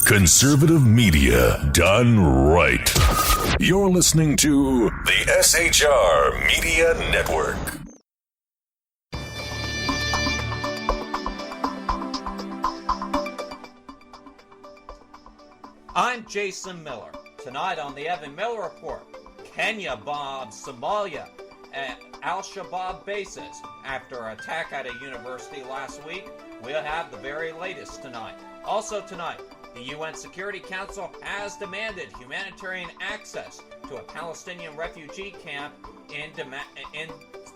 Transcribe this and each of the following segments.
Conservative media done right. You're listening to the SHR Media Network. I'm Jason Miller. Tonight on the Evan Miller Report, Kenya bombs Somalia at Al-Shabaab bases. After an attack at a university last week, we'll have the very latest tonight. Also tonight, the UN Security Council has demanded humanitarian access to a Palestinian refugee camp in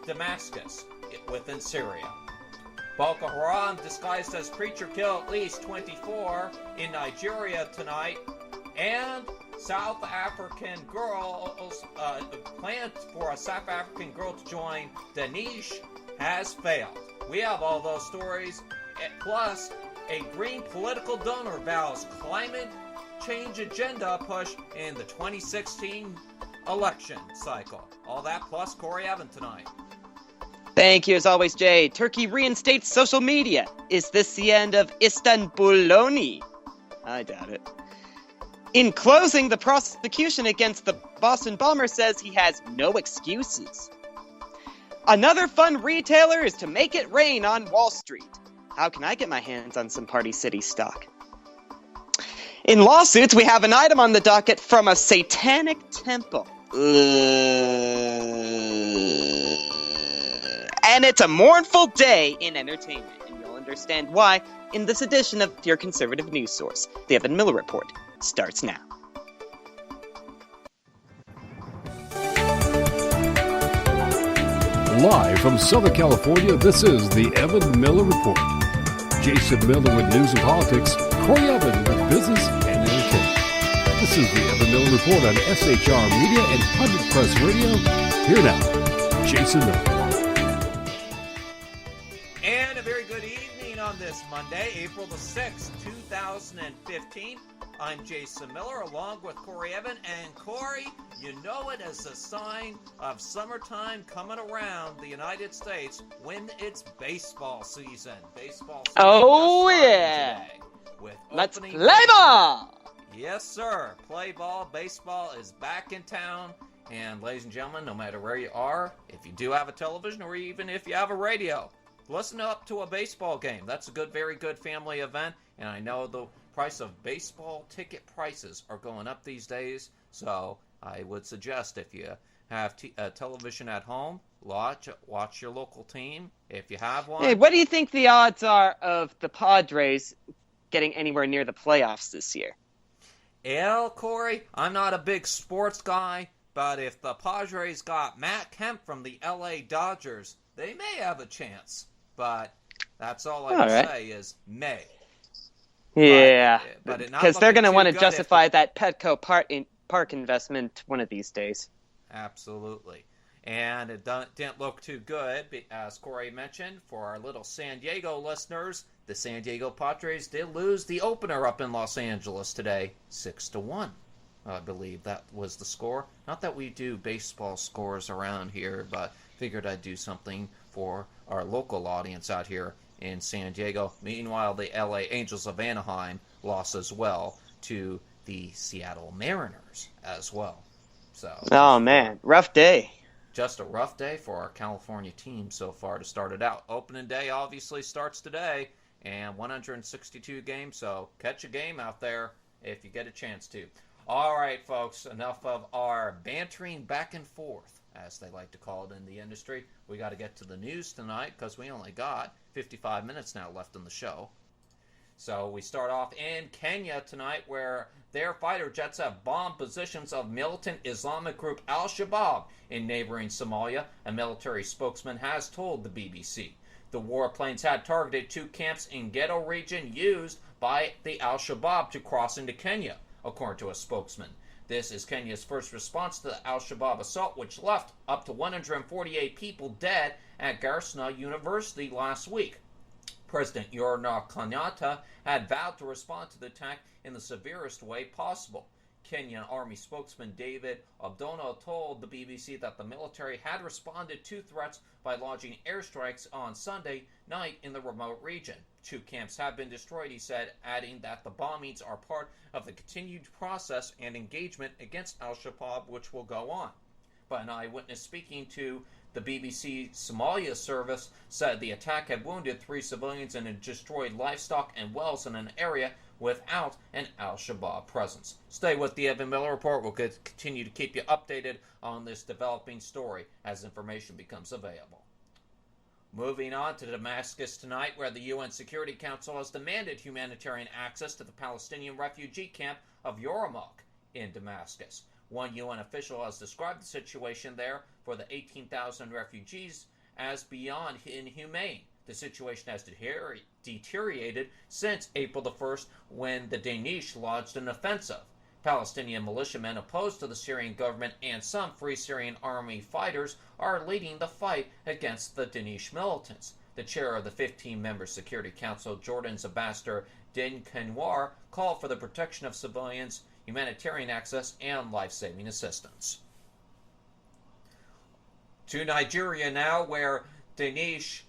Damascus within Syria. Boko Haram, disguised as preacher, killed at least 24 in Nigeria tonight. And South African girls, plans for a South African girl to join Daesh has failed. We have all those stories, plus a green political donor vows climate change agenda push in the 2016 election cycle. All that plus Corey Evan tonight. Thank you as always, Jay. Turkey reinstates social media. Is this the end of Istanbuloni? I doubt it. In closing, the prosecution against the Boston bomber says he has no excuses. Another fun retailer is to make it rain on Wall Street. How can I get my hands on some Party City stock? In lawsuits, we have an item on the docket from a satanic temple. And it's a mournful day in entertainment, and you'll understand why in this edition of your conservative news source. The Evan Miller Report starts now. Live from Southern California, this is the Evan Miller Report. Jason Miller with news and politics, Corey Evan with business and entertainment. This is the Evan Miller Report on SHR Media and Public Press Radio. Here now, Jason Miller. And a very good evening on this Monday, April the 6th, 2015. I'm Jason Miller along with Corey Evan. And Corey, you know it as a sign of summertime coming around the United States when it's baseball season. Oh, yeah. Let's play ball. Yes, sir. Play ball. Baseball is back in town. And ladies and gentlemen, no matter where you are, if you do have a television or even if you have a radio, listen up to a baseball game. That's a very good family event. And I know the price of baseball ticket prices are going up these days. So I would suggest if you have a television at home, watch your local team. If you have one. Hey, what do you think the odds are of the Padres getting anywhere near the playoffs this year? Corey, I'm not a big sports guy, but if the Padres got Matt Kemp from the LA Dodgers, they may have a chance. But that's all I can say is may. Yeah, because they're going to want to justify that Petco Park investment one of these days. Absolutely. And it didn't look too good, as Corey mentioned, for our little San Diego listeners. The San Diego Padres did lose the opener up in Los Angeles today, 6-1. I believe that was the score. Not that we do baseball scores around here, but figured I'd do something for our local audience out here in San Diego. Meanwhile, the LA Angels of Anaheim lost as well to the Seattle Mariners as well. So, oh man, rough day. Just a rough day for our California team so far to start it out. Opening day obviously starts today, and 162 games, so catch a game out there if you get a chance to. All right, folks, enough of our bantering back and forth, as they like to call it in the industry. We got to get to the news tonight because we only got 55 minutes now left in the show. So we start off in Kenya tonight, where their fighter jets have bombed positions of militant Islamic group Al-Shabaab in neighboring Somalia, a military spokesman has told the BBC. The warplanes had targeted two camps in Ghetto region used by the Al-Shabaab to cross into Kenya, according to a spokesman. This is Kenya's first response to the Al-Shabaab assault, which left up to 148 people dead at Garissa University last week. President Uhuru Kenyatta had vowed to respond to the attack in the severest way possible. Kenyan Army spokesman David Abdona told the BBC that the military had responded to threats by launching airstrikes on Sunday night in the remote region. 2 camps have been destroyed, he said, adding that the bombings are part of the continued process and engagement against al-Shabaab, which will go on. But an eyewitness speaking to the BBC Somalia service said the attack had wounded 3 civilians and had destroyed livestock and wells in an area without an al-Shabaab presence. Stay with the Evan Miller Report. We'll continue to keep you updated on this developing story as information becomes available. Moving on to Damascus tonight, where the UN Security Council has demanded humanitarian access to the Palestinian refugee camp of Yarmouk in Damascus. One UN official has described the situation there for the 18,000 refugees as beyond inhumane. The situation has deteriorated since April the 1st when the Daesh launched an offensive. Palestinian militiamen opposed to the Syrian government and some Free Syrian Army fighters are leading the fight against the Daesh militants. The chair of the 15-member Security Council, Jordan's ambassador Din Kanwar, called for the protection of civilians, humanitarian access, and life-saving assistance. To Nigeria now, where Daesh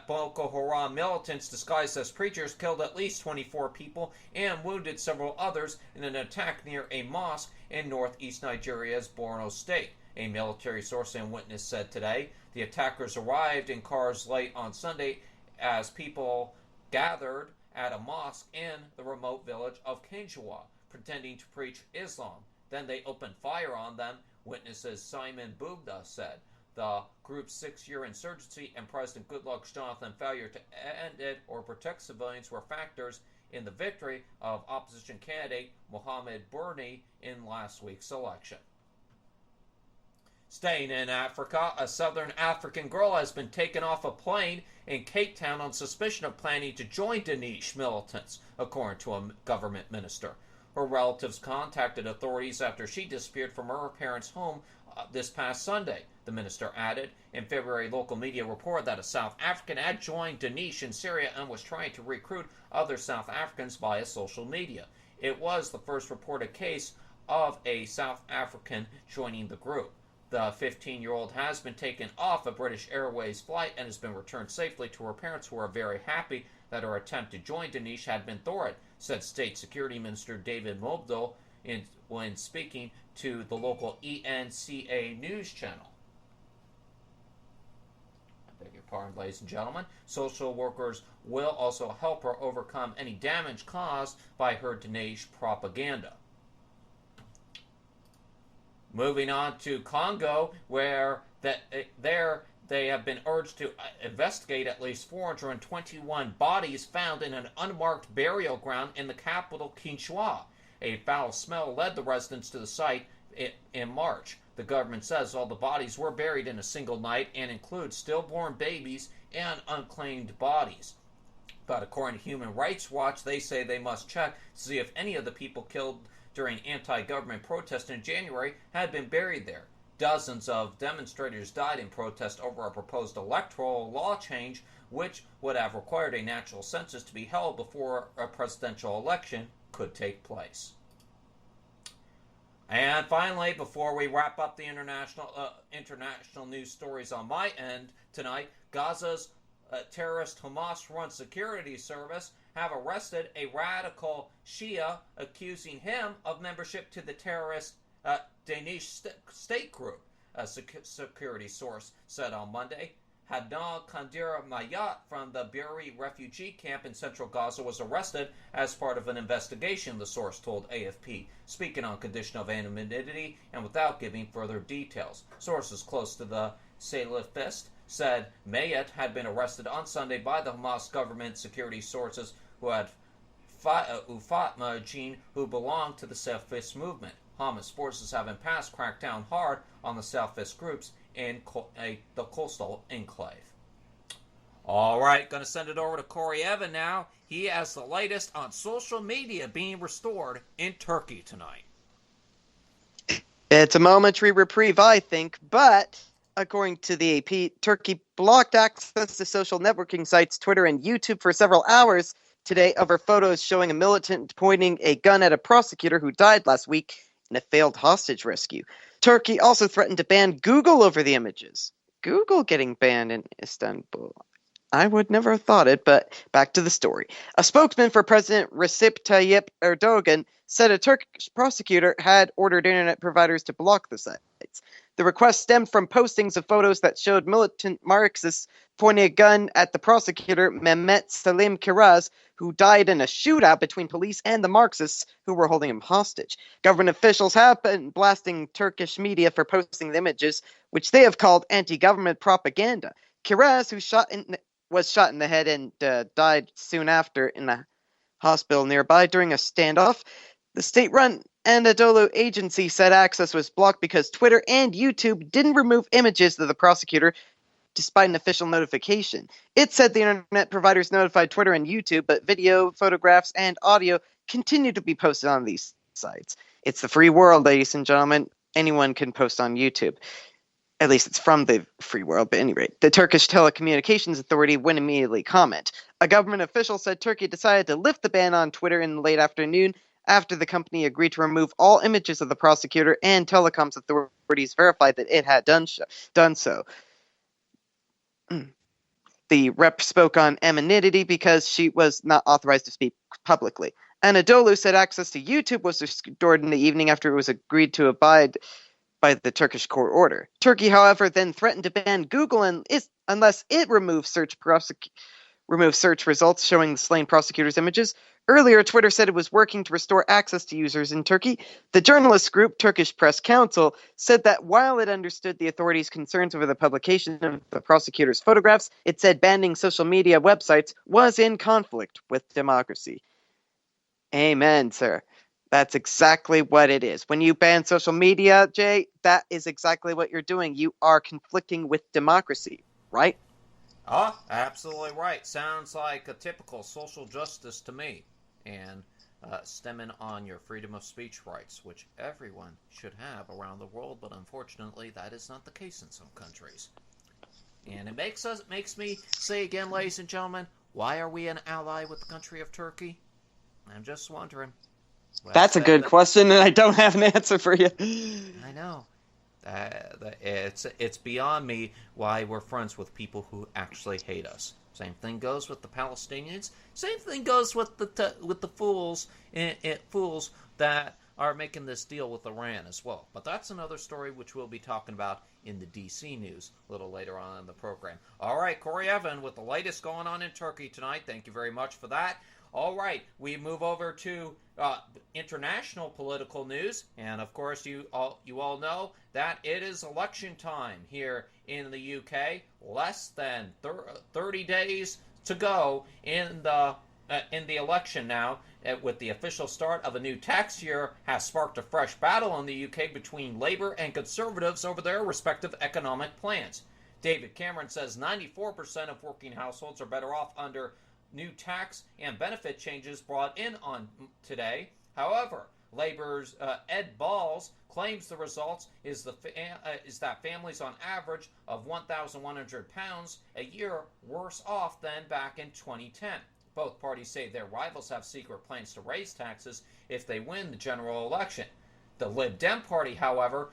Boko Haram militants disguised as preachers killed at least 24 people and wounded several others in an attack near a mosque in northeast Nigeria's Borno state. A military source and witness said today the attackers arrived in cars late on Sunday as people gathered at a mosque in the remote village of Kinshwa, pretending to preach Islam. Then they opened fire on them, witnesses Simon Bugda said. The group's 6-year insurgency and President Goodluck's Jonathan failure to end it or protect civilians were factors in the victory of opposition candidate Mohamed Bourne in last week's election. Staying in Africa, a Southern African girl has been taken off a plane in Cape Town on suspicion of planning to join Daesh militants, according to a government minister. Her relatives contacted authorities after she disappeared from her parents' home this past Sunday. The minister added. In February, local media reported that a South African had joined Daesh in Syria and was trying to recruit other South Africans via social media. It was the first reported case of a South African joining the group. The 15-year-old has been taken off a British Airways flight and has been returned safely to her parents, who are very happy that her attempt to join Daesh had been thwarted, said State Security Minister David Mobdol when speaking to the local ENCA news channel. I beg your pardon, ladies and gentlemen. Social workers will also help her overcome any damage caused by her Daesh propaganda. Moving on to Congo, where they have been urged to investigate at least 421 bodies found in an unmarked burial ground in the capital, Kinshasa. A foul smell led the residents to the site in March. The government says all the bodies were buried in a single night and include stillborn babies and unclaimed bodies. But according to Human Rights Watch, they say they must check to see if any of the people killed during anti-government protests in January had been buried there. Dozens of demonstrators died in protest over a proposed electoral law change, which would have required a national census to be held before a presidential election could take place. And finally, before we wrap up the international news stories on my end tonight, Gaza's terrorist Hamas-run security service have arrested a radical Shia, accusing him of membership to the terrorist Daesh state group, a security source said on Monday. Hadnan Kandira Mayat from the Beeri refugee camp in central Gaza was arrested as part of an investigation, the source told AFP, speaking on condition of anonymity and without giving further details. Sources close to the Salafist said Mayat had been arrested on Sunday by the Hamas government security sources who had Fatma Jean, who belonged to the Salafist movement. Hamas forces have in past cracked down hard on the Salafist groups in the coastal enclave. All right, going to send it over to Corey Evan now. He has the latest on social media being restored in Turkey tonight. It's a momentary reprieve, I think, but according to the AP, Turkey blocked access to social networking sites, Twitter and YouTube for several hours today over photos showing a militant pointing a gun at a prosecutor who died last week in a failed hostage rescue. Turkey also threatened to ban Google over the images. Google getting banned in Istanbul. I would never have thought it, but back to the story. A spokesman for President Recep Tayyip Erdogan said a Turkish prosecutor had ordered internet providers to block the sites. The request stemmed from postings of photos that showed militant Marxists pointing a gun at the prosecutor, Mehmet Salim Kiraz, who died in a shootout between police and the Marxists who were holding him hostage. Government officials have been blasting Turkish media for posting the images, which they have called anti-government propaganda. Kiraz, who was shot in the head and died soon after in a hospital nearby during a standoff. The state-run Anadolu agency said access was blocked because Twitter and YouTube didn't remove images of the prosecutor despite an official notification. It said the internet providers notified Twitter and YouTube, but video, photographs, and audio continue to be posted on these sites. It's the free world, ladies and gentlemen. Anyone can post on YouTube. At least it's from the free world, but at any rate. The Turkish Telecommunications Authority wouldn't immediately comment. A government official said Turkey decided to lift the ban on Twitter in the late afternoon after the company agreed to remove all images of the prosecutor, and telecoms authorities verified that it had done so. The rep spoke on anonymity because she was not authorized to speak publicly. Anadolu said access to YouTube was restored in the evening after it was agreed to abide by the Turkish court order. Turkey, however, then threatened to ban Google unless it removes search results showing the slain prosecutor's images. Earlier, Twitter said it was working to restore access to users in Turkey. The journalist group Turkish Press Council said that while it understood the authorities' concerns over the publication of the prosecutor's photographs, it said banning social media websites was in conflict with democracy. Amen, sir. That's exactly what it is. When you ban social media, Jay, that is exactly what you're doing. You are conflicting with democracy, right? Oh, absolutely right. Sounds like a typical social justice to me. And stemming on your freedom of speech rights, which everyone should have around the world, but unfortunately that is not the case in some countries. And it makes me say again, ladies and gentlemen, why are we an ally with the country of Turkey? I'm just wondering. That's a good question, and I don't have an answer for you. I know. It's beyond me why we're friends with people who actually hate us. Same thing goes with the Palestinians. Same thing goes with the fools that are making this deal with Iran as well. But that's another story which we'll be talking about in the DC news a little later on in the program. All right, Corey Evan with the latest going on in Turkey tonight. Thank you very much for that. All right, we move over to international political news, and of course you all know that it is election time here in the UK. Less than 30 days to go in the election now, with the official start of a new tax year has sparked a fresh battle in the UK between Labour and Conservatives over their respective economic plans. David Cameron says 94% of working households are better off under new tax and benefit changes brought in on today. However, Labour's Ed Balls claims the results is that families on average of £1,100 a year worse off than back in 2010. Both parties say their rivals have secret plans to raise taxes if they win the general election. The Lib Dem Party, however,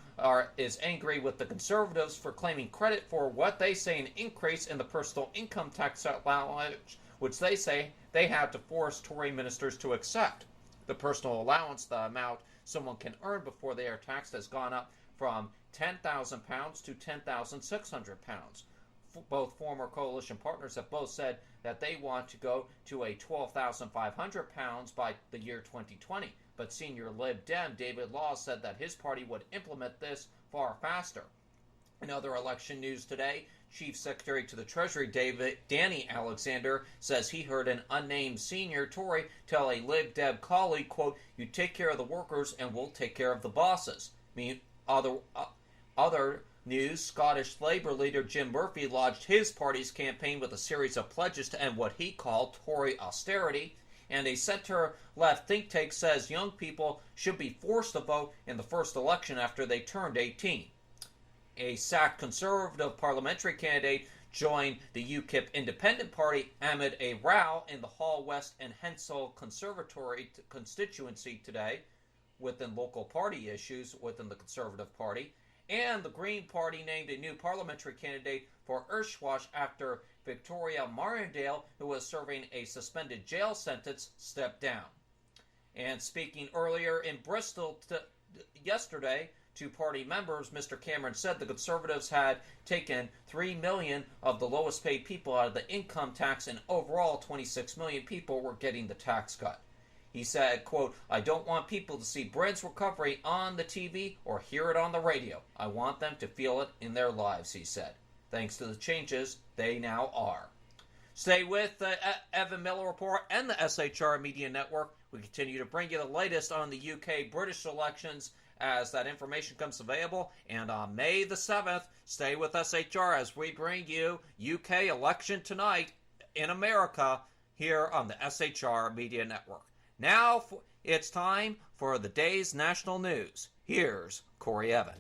is angry with the Conservatives for claiming credit for what they say an increase in the personal income tax allowance, which they say they had to force Tory ministers to accept. The personal allowance, the amount someone can earn before they are taxed, has gone up from £10,000 to £10,600. Both former coalition partners have both said that they want to go to a £12,500 by the year 2020. But senior Lib Dem David Law said that his party would implement this far faster. In other election news today, Chief Secretary to the Treasury Danny Alexander says he heard an unnamed senior Tory tell a Lib Dem colleague, quote, "You take care of the workers and we'll take care of the bosses." Other news, Scottish Labour leader Jim Murphy lodged his party's campaign with a series of pledges to end what he called Tory austerity. And a centre-left think tank says young people should be forced to vote in the first election after they turned 18. A sacked Conservative parliamentary candidate joined the UKIP Independent Party amid a row in the Hall West and Hensall Conservatory constituency today within local party issues within the Conservative Party. And the Green Party named a new parliamentary candidate for Urswash after Victoria Martindale, who was serving a suspended jail sentence, stepped down. And speaking earlier in Bristol yesterday to party members, Mr. Cameron said the Conservatives had taken 3 million of the lowest paid people out of the income tax, and overall 26 million people were getting the tax cut. He said, quote, "I don't want people to see Britain's recovery on the TV or hear it on the radio. I want them to feel it in their lives," he said. Thanks to the changes, they now are. Stay with the Evan Miller Report and the SHR Media Network. We continue to bring you the latest on the UK-British elections as that information comes available. And on May the 7th, stay with SHR as we bring you UK election tonight in America here on the SHR Media Network. Now it's time for the day's national news. Here's Corey Evan.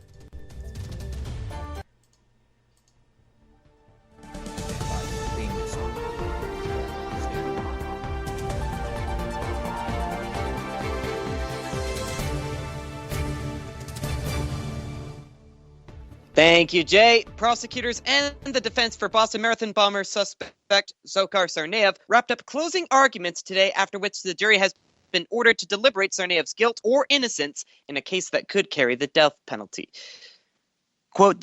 Thank you, Jay. Prosecutors and the defense for Boston Marathon bomber suspect Dzhokhar Tsarnaev wrapped up closing arguments today, after which the jury has been ordered to deliberate Tsarnaev's guilt or innocence in a case that could carry the death penalty. Quote,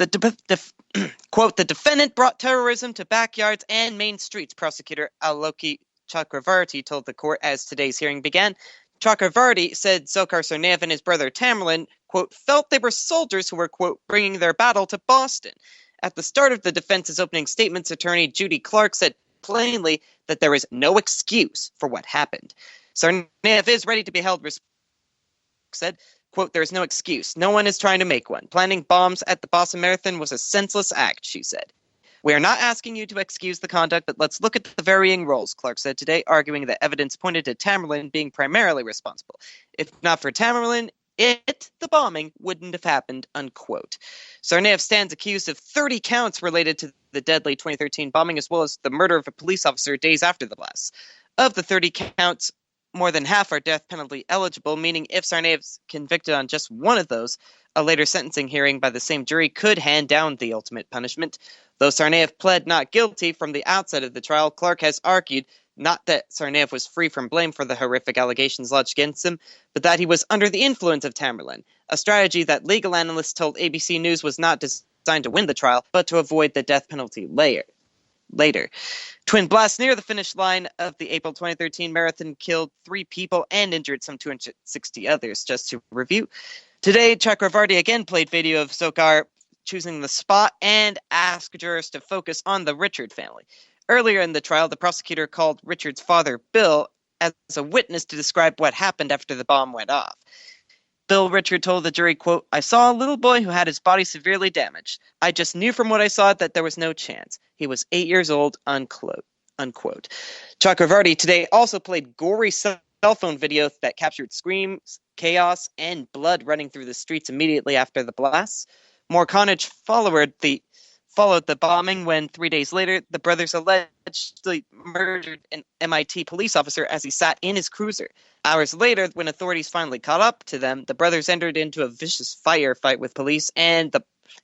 quote, "The defendant brought terrorism to backyards and main streets," prosecutor Aloki Chakravarti told the court as today's hearing began. Chakravarti said Dzhokhar Tsarnaev and his brother Tamerlan, quote, "felt they were soldiers who were, quote, bringing their battle to Boston." At the start of the defense's opening statements, attorney Judy Clark said plainly that there is no excuse for what happened. Tsarnaev is ready to be held responsible, said, quote, "There is no excuse. No one is trying to make one. Planting bombs at the Boston Marathon was a senseless act," she said. "We are not asking you to excuse the conduct, but let's look at the varying roles," Clark said today, arguing that evidence pointed to Tamerlan being primarily responsible. If not for Tamerlan, the bombing wouldn't have happened, unquote. Tsarnaev stands accused of 30 counts related to the deadly 2013 bombing, as well as the murder of a police officer days after the blast. Of the 30 counts, more than half are death penalty eligible, meaning if Tsarnaev's convicted on just one of those, a later sentencing hearing by the same jury could hand down the ultimate punishment. Though Tsarnaev pled not guilty from the outset of the trial, Clark has argued not that Tsarnaev was free from blame for the horrific allegations lodged against him, but that he was under the influence of Tamerlan, a strategy that legal analysts told ABC News was not designed to win the trial, but to avoid the death penalty later. Twin blasts near the finish line of the April 2013 marathon killed 3 people and injured some 260 others. Just to review, today Chakravarti again played video of Dzhokhar choosing the spot and asked jurors to focus on the Richard family. Earlier in the trial, the prosecutor called Richard's father, Bill, as a witness to describe what happened after the bomb went off. Bill Richard told the jury, quote, "I saw a little boy who had his body severely damaged. I just knew from what I saw that there was no chance. He was 8 years old," unquote. Chakravarti today also played gory cell phone video that captured screams, chaos, and blood running through the streets immediately after the blast. More carnage followed the bombing when 3 days later, the brothers allegedly murdered an MIT police officer as he sat in his cruiser. Hours later, when authorities finally caught up to them, the brothers entered into a vicious firefight with police in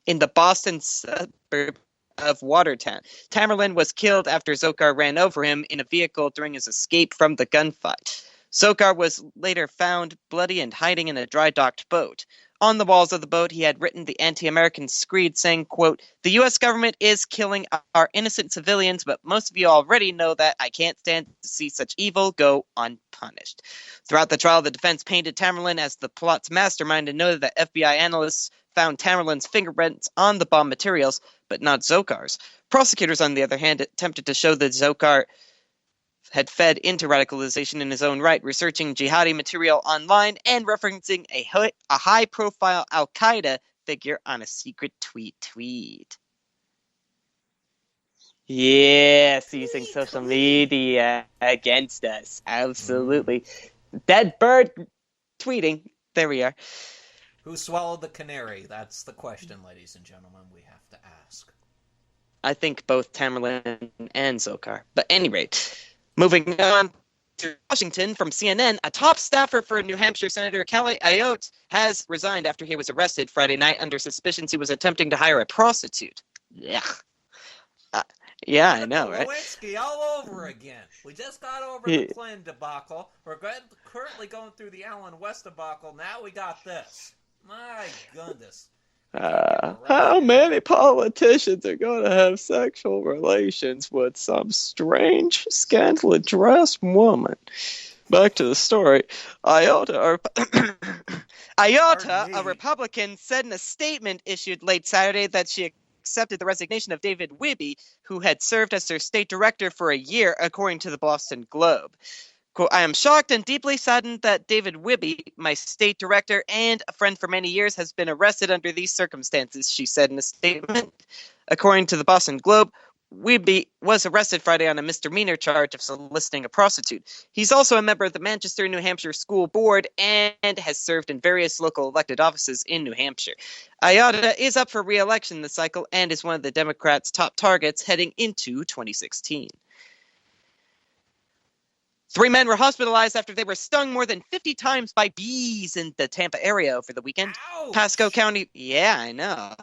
the Boston suburb of Watertown. Tamerlan was killed after Dzhokhar ran over him in a vehicle during his escape from the gunfight. Dzhokhar was later found bloody and hiding in a dry-docked boat. On the walls of the boat, he had written the anti-American screed saying, quote, "The U.S. government is killing our innocent civilians, but most of you already know that. I can't stand to see such evil go unpunished." Throughout the trial, the defense painted Tamerlan as the plot's mastermind and noted that FBI analysts found Tamerlan's fingerprints on the bomb materials, but not Dzhokhar's. Prosecutors, on the other hand, attempted to show that Dzhokhar had fed into radicalization in his own right, researching jihadi material online and referencing a high-profile Al-Qaeda figure on a secret tweet. Yes, using social media against us. Absolutely. Dead bird tweeting. There we are. Who swallowed the canary? That's the question, ladies and gentlemen, we have to ask. I think both Tamerlan and Zokar. But at any rate, moving on to Washington from CNN, a top staffer for New Hampshire Senator Kelly Ayotte has resigned after he was arrested Friday night under suspicions he was attempting to hire a prostitute. Yeah. Yeah, I know, right? Lewinsky all over again. We just got over the Clinton debacle. We're currently going through the Allen West debacle. Now we got this. My goodness. How many politicians are going to have sexual relations with some strange, scantily dressed woman? Back to the story. Ayotte, a Republican, said in a statement issued late Saturday that she accepted the resignation of David Wibby, who had served as their state director for a year, according to the Boston Globe. Quote, I am shocked and deeply saddened that David Wibby, my state director and a friend for many years, has been arrested under these circumstances, she said in a statement. According to the Boston Globe, Wibby was arrested Friday on a misdemeanor charge of soliciting a prostitute. He's also a member of the Manchester, New Hampshire School Board and has served in various local elected offices in New Hampshire. Ayotte is up for re-election this cycle and is one of the Democrats' top targets heading into 2016. 3 men were hospitalized after they were stung more than 50 times by bees in the Tampa area over the weekend. Ouch. Pasco County, yeah, I know.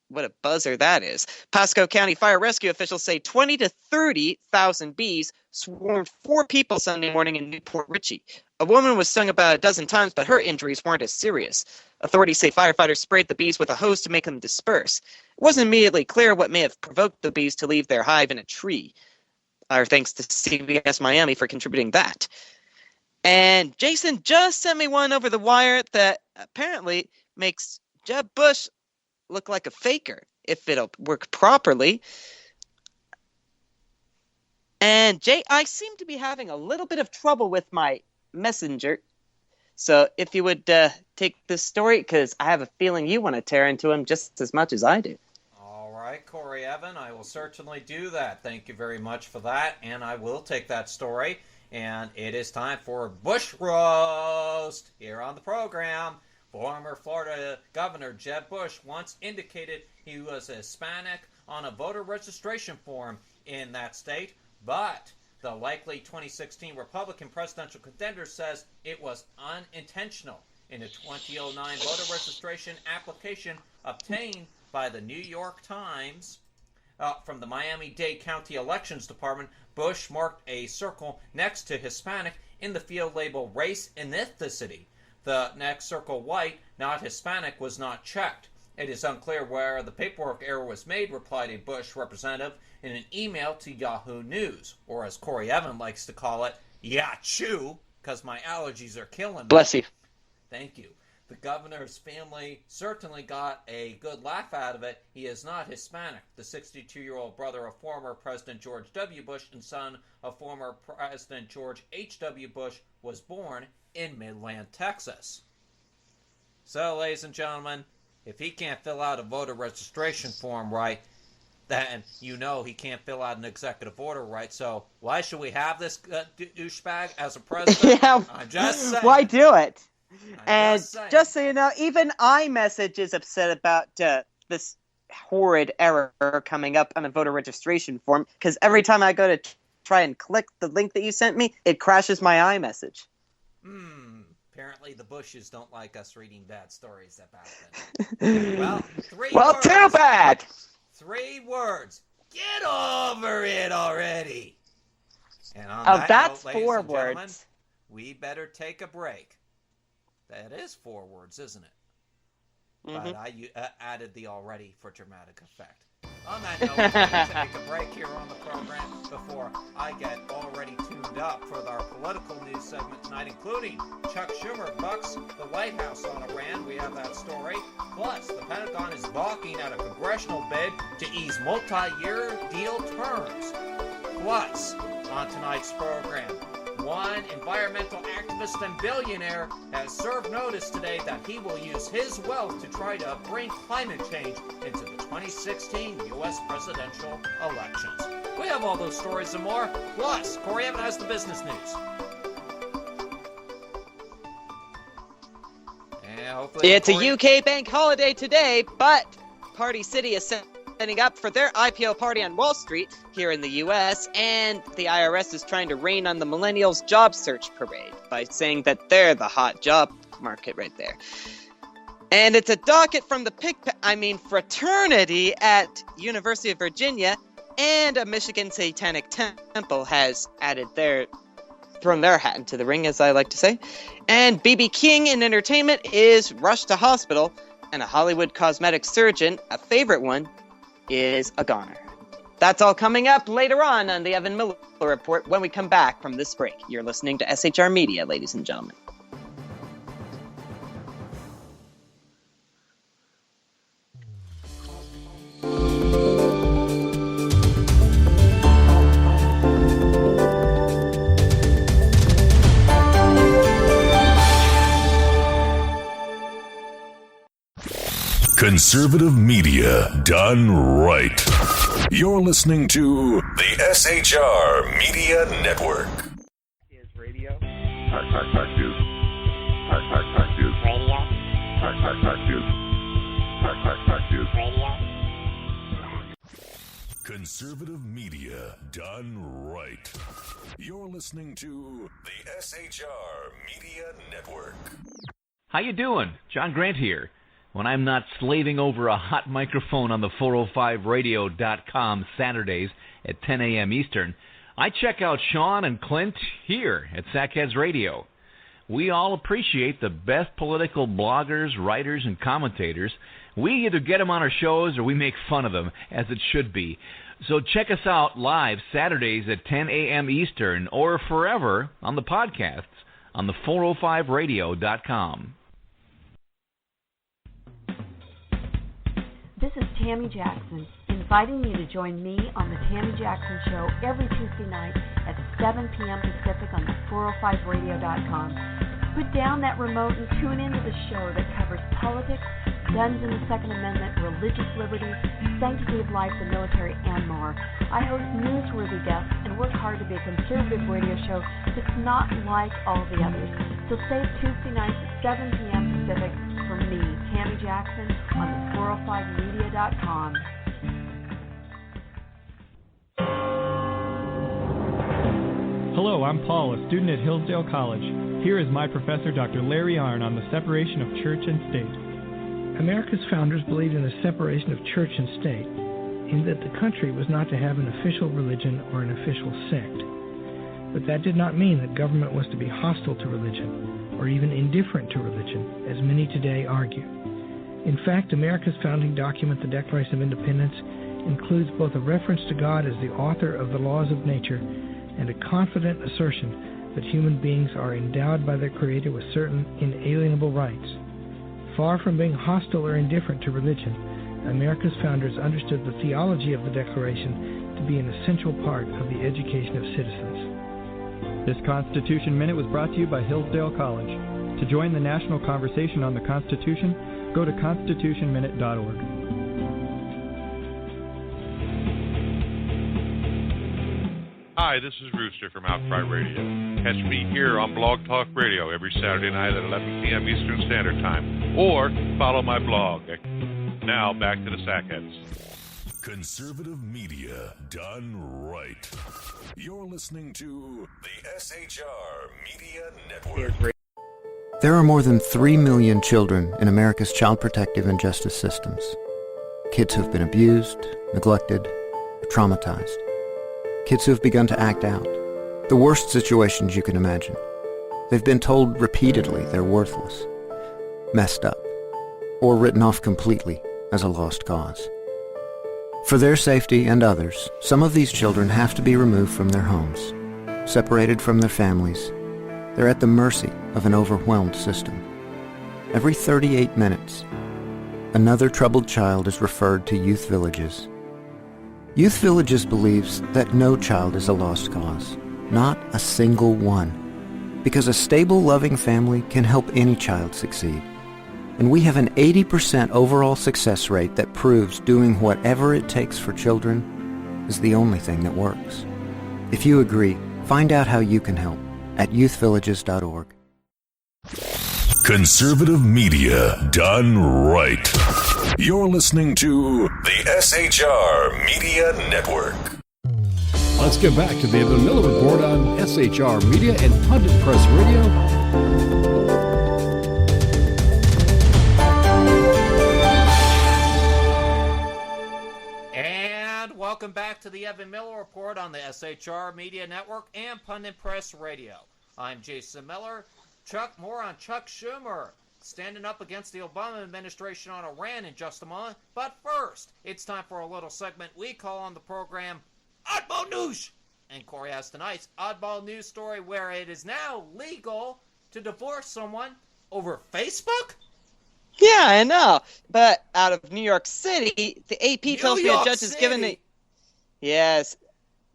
What a buzzer that is. Pasco County fire rescue officials say 20 to 30,000 bees swarmed 4 people Sunday morning in Newport Richey. A woman was stung about a dozen times, but her injuries weren't as serious. Authorities say firefighters sprayed the bees with a hose to make them disperse. It wasn't immediately clear what may have provoked the bees to leave their hive in a tree. Our thanks to CBS Miami for contributing that. And Jason just sent me one over the wire that apparently makes Jeb Bush look like a faker if it'll work properly. And Jay, I seem to be having a little bit of trouble with my messenger. So if you would take this story, because I have a feeling you want to tear into him just as much as I do. All right, Corey Evan, I will certainly do that. Thank you very much for that, and I will take that story. And it is time for Bush Roast here on the program. Former Florida Governor Jeb Bush once indicated he was Hispanic on a voter registration form in that state, but the likely 2016 Republican presidential contender says it was unintentional. In a 2009 voter registration application obtained by the New York Times from the Miami-Dade County Elections Department, Bush marked a circle next to Hispanic in the field labeled race and ethnicity. The next circle, white, not Hispanic, was not checked. It is unclear where the paperwork error was made, replied a Bush representative in an email to Yahoo News, or as Corey Evan likes to call it, Yachoo, because my allergies are killing me. Bless you. Thank you. The governor's family certainly got a good laugh out of it. He is not Hispanic. The 62-year-old brother of former President George W. Bush and son of former President George H.W. Bush was born in Midland, Texas. So, ladies and gentlemen, if he can't fill out a voter registration form right, then you know he can't fill out an executive order right. So why should we have this douchebag as a president? Yeah, I'm just saying. why do it? I'm And just so you know, even iMessage is upset about this horrid error coming up on a voter registration form, because every time I go to try and click the link that you sent me, it crashes my iMessage. Apparently the Bushes don't like us reading bad stories about them. Well, Well, too bad! 3 words. Get over it already! And on Oh, that that's note, ladies 4 and gentlemen, words. we better take a break. That is 4 words, isn't it? Mm-hmm. But I added the already for dramatic effect. On that note, we're going to take a break here on the program before I get already tuned up for our political news segment tonight, including Chuck Schumer bucks the White House on Iran. We have that story. Plus, the Pentagon is balking at a congressional bid to ease multi-year deal terms. Plus, on tonight's program, one environmental activist and billionaire has served notice today that he will use his wealth to try to bring climate change into the 2016 U.S. presidential elections. We have all those stories and more. Plus, Corey Evan has the business news. And hopefully It's a UK bank holiday today, but Party City is set setting up for their IPO party on Wall Street here in the US, and the IRS is trying to rain on the millennials' job search parade by saying that they're the hot job market right there. And it's a docket from the fraternity at University of Virginia, and a Michigan Satanic Temple has thrown their hat into the ring, as I like to say. And B.B. King in entertainment is rushed to hospital, and a Hollywood cosmetic surgeon, a favorite one, is a goner. That's all coming up later on the Evan Miller Report when we come back from this break. You're listening to SHR Media, ladies and gentlemen. Conservative media done right. You're listening to the SHR Media Network. Is radio. Fact news. Fact news. Radio. Fact news. Fact news. Radio. Conservative media done right. You're listening to the SHR Media Network. How you doing? John Grant here. When I'm not slaving over a hot microphone on the 405radio.com Saturdays at 10 a.m. Eastern, I check out Sean and Clint here at Sackheads Radio. We all appreciate the best political bloggers, writers, and commentators. We either get them on our shows or we make fun of them, as it should be. So check us out live Saturdays at 10 a.m. Eastern or forever on the podcasts on the 405radio.com. This is Tammy Jackson, inviting you to join me on the Tammy Jackson Show every Tuesday night at 7 p.m. Pacific on the 405radio.com. Put down that remote and tune into the show that covers politics, guns and the Second Amendment, religious liberty, sanctity of life, the military, and more. I host newsworthy guests and work hard to be a conservative radio show that's not like all the others. So save Tuesday nights at 7 p.m. Pacific for me, Tammy Jackson, on the 405media.com. Hello, I'm Paul, a student at Hillsdale College. Here is my professor, Dr. Larry Arnn, on the separation of church and state. America's founders believed in the separation of church and state, in that the country was not to have an official religion or an official sect. But that did not mean that government was to be hostile to religion, or even indifferent to religion, as many today argue. In fact, America's founding document, the Declaration of Independence, includes both a reference to God as the author of the laws of nature and a confident assertion that human beings are endowed by their Creator with certain inalienable rights. Far from being hostile or indifferent to religion, America's founders understood the theology of the Declaration to be an essential part of the education of citizens. This Constitution Minute was brought to you by Hillsdale College. To join the national conversation on the Constitution, go to constitutionminute.org. Hi, this is Rooster from Outcry Radio. Catch me here on Blog Talk Radio every Saturday night at 11 p.m. Eastern Standard Time, or follow my blog. Now, back to the Sackheads. Conservative media done right. You're listening to the SHR Media Network. There are more than 3 million children in America's child protective and justice systems. Kids who've been abused, neglected, or traumatized. Kids who've begun to act out. The worst situations you can imagine. They've been told repeatedly they're worthless, messed up, or written off completely as a lost cause. For their safety and others, some of these children have to be removed from their homes, separated from their families. They're at the mercy of an overwhelmed system. Every 38 minutes, another troubled child is referred to youth villages. Youth Villages believes that no child is a lost cause, not a single one, because a stable, loving family can help any child succeed. And we have an 80% overall success rate that proves doing whatever it takes for children is the only thing that works. If you agree, find out how you can help at youthvillages.org. Conservative media done right. You're listening to the SHR Media Network. Let's get back to the Evan Miller Report on SHR Media and Pundit Press Radio. And welcome back to the Evan Miller Report on the SHR Media Network and Pundit Press Radio. I'm Jason Miller. More on Chuck Schumer standing up against the Obama administration on Iran in just a moment. But first, it's time for a little segment we call on the program Oddball News. And Corey has tonight's Oddball News story where it is now legal to divorce someone over Facebook? Yeah, I know. But out of New York City, the AP tells me a judge has given a... Yes,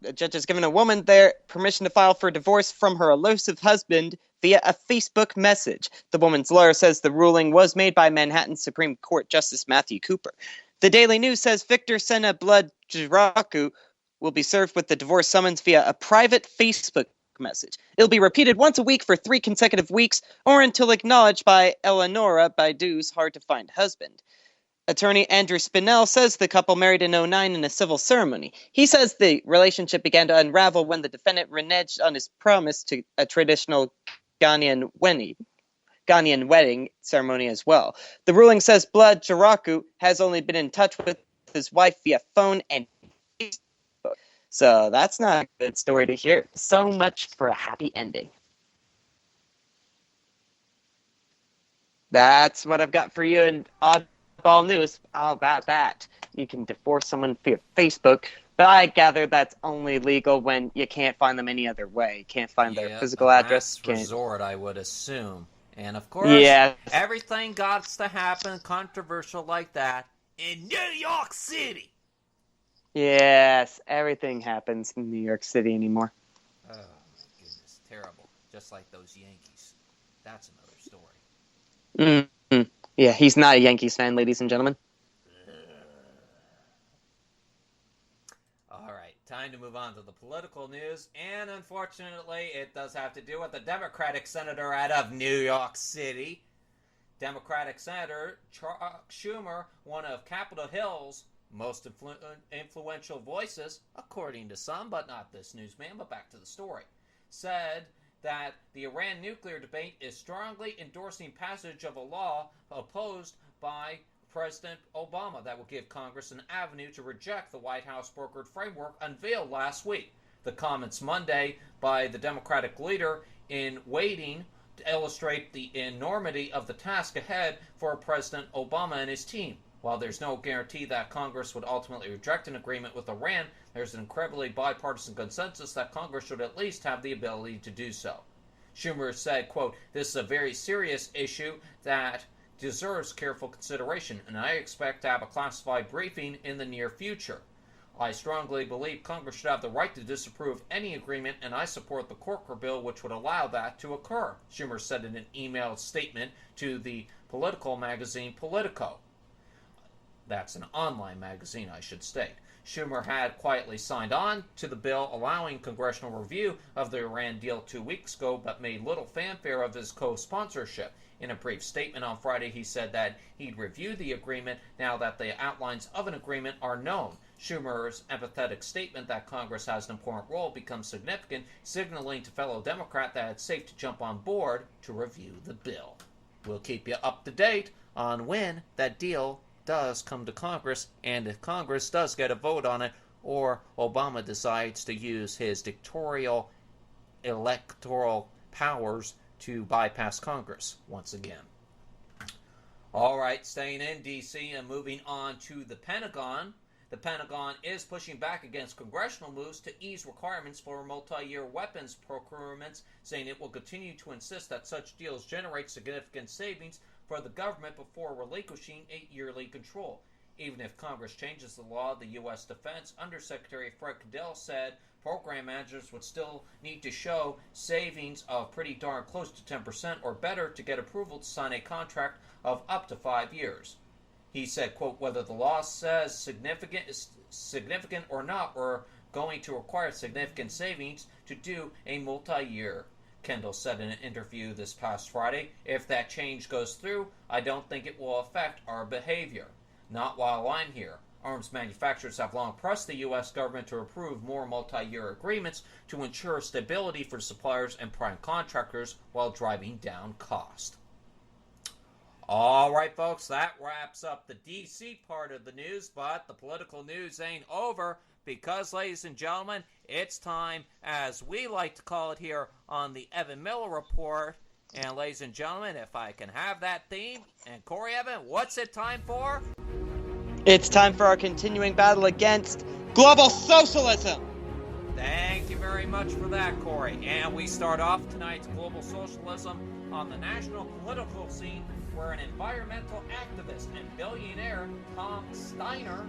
the judge has given a woman there permission to file for divorce from her elusive husband via a Facebook message. The woman's lawyer says the ruling was made by Manhattan Supreme Court Justice Matthew Cooper. The Daily News says Victor Sena Blood Jiraku will be served with the divorce summons via a private Facebook message. It'll be repeated once a week for 3 consecutive weeks or until acknowledged by Eleonora Baidu's hard-to-find husband. Attorney Andrew Spinell says the couple married in 2009 in a civil ceremony. He says the relationship began to unravel when the defendant reneged on his promise to a traditional Ghanaian wedding ceremony as well. The ruling says Blood Jiraku has only been in touch with his wife via phone and Facebook. So that's not a good story to hear. So much for a happy ending. That's what I've got for you in Oddball News. How about that? You can divorce someone via Facebook, but I gather that's only legal when you can't find them any other way. You can't find their physical address. Last resort, I would assume. And of course, everything got to happen controversial like that in New York City. Yes, everything happens in New York City anymore. Oh, my goodness. Terrible. Just like those Yankees. That's another story. Mm-hmm. Yeah, he's not a Yankees fan, ladies and gentlemen. All right, time to move on to the political news. And unfortunately, it does have to do with the Democratic senator out of New York City. Democratic Senator Chuck Schumer, one of Capitol Hill's most influential voices, according to some, but not this newsman, but back to the story, said that the Iran nuclear debate is strongly endorsing passage of a law opposed by President Obama that will give Congress an avenue to reject the White House brokered framework unveiled last week. The comments Monday by the Democratic leader in waiting to illustrate the enormity of the task ahead for President Obama and his team. While there's no guarantee that Congress would ultimately reject an agreement with Iran, there's an incredibly bipartisan consensus that Congress should at least have the ability to do so. Schumer said, quote, "This is a very serious issue that deserves careful consideration, and I expect to have a classified briefing in the near future. I strongly believe Congress should have the right to disapprove any agreement, and I support the Corker bill which would allow that to occur," Schumer said in an emailed statement to the political magazine Politico. That's an online magazine, I should state. Schumer had quietly signed on to the bill allowing congressional review of the Iran deal 2 weeks ago, but made little fanfare of his co-sponsorship. In a brief statement on Friday, he said that he'd review the agreement now that the outlines of an agreement are known. Schumer's empathetic statement that Congress has an important role becomes significant, signaling to fellow Democrats that it's safe to jump on board to review the bill. We'll keep you up to date on when that deal does come to Congress, and if Congress does get a vote on it, or Obama decides to use his dictatorial electoral powers to bypass Congress once again. All right, staying in D.C. and moving on to the Pentagon. The Pentagon is pushing back against congressional moves to ease requirements for multi-year weapons procurements, saying it will continue to insist that such deals generate significant savings for the government before relinquishing a yearly control. Even if Congress changes the law, the U.S. Defense Undersecretary Fred Cadell said program managers would still need to show savings of pretty darn close to 10% or better to get approval to sign a contract of up to 5 years. He said, quote, "Whether the law says significant or not, we're going to require significant savings to do a multi-year," Kendall said in an interview this past Friday. "If that change goes through, I don't think it will affect our behavior." Not while I'm here. Arms manufacturers have long pressed the U.S. government to approve more multi-year agreements to ensure stability for suppliers and prime contractors while driving down cost. All right, folks, that wraps up the D.C. part of the news, but the political news ain't over because, ladies and gentlemen, it's time, as we like to call it here on the Evan Miller Report. And, ladies and gentlemen, if I can have that theme, and Corey Evan, what's it time for? It's time for our continuing battle against global socialism. Thank you very much for that, Corey. And we start off tonight's global socialism on the national political scene, where an environmental activist and billionaire, Tom Steiner,